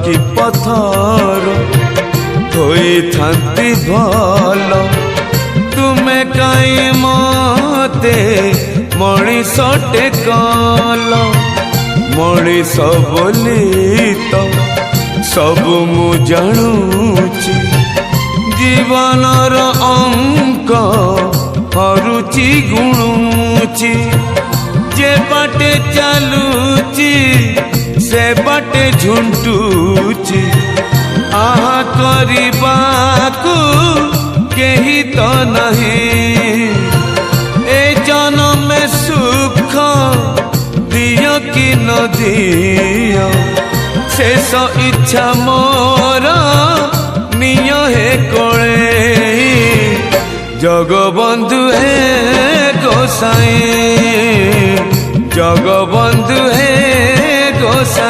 কি পথর হই থান্তি ভাল তুমে কাই মতে মଣିষটে কল মଣିষ বলি তো সবু মু জাণুছি জীবনর অঙ্ক হরুচি গুণুচি যে বাটে চালুচি সে বাটে ঝুంటুচি আহা করিবাকু কেহি তো নাহি এ জনমে সুখ দিও কি ন দিও শেষ ইচ্ছা মোর নিয় হে কোলে জগবন্ধু হে গোসাই জগবন্ধু হে গোসাই।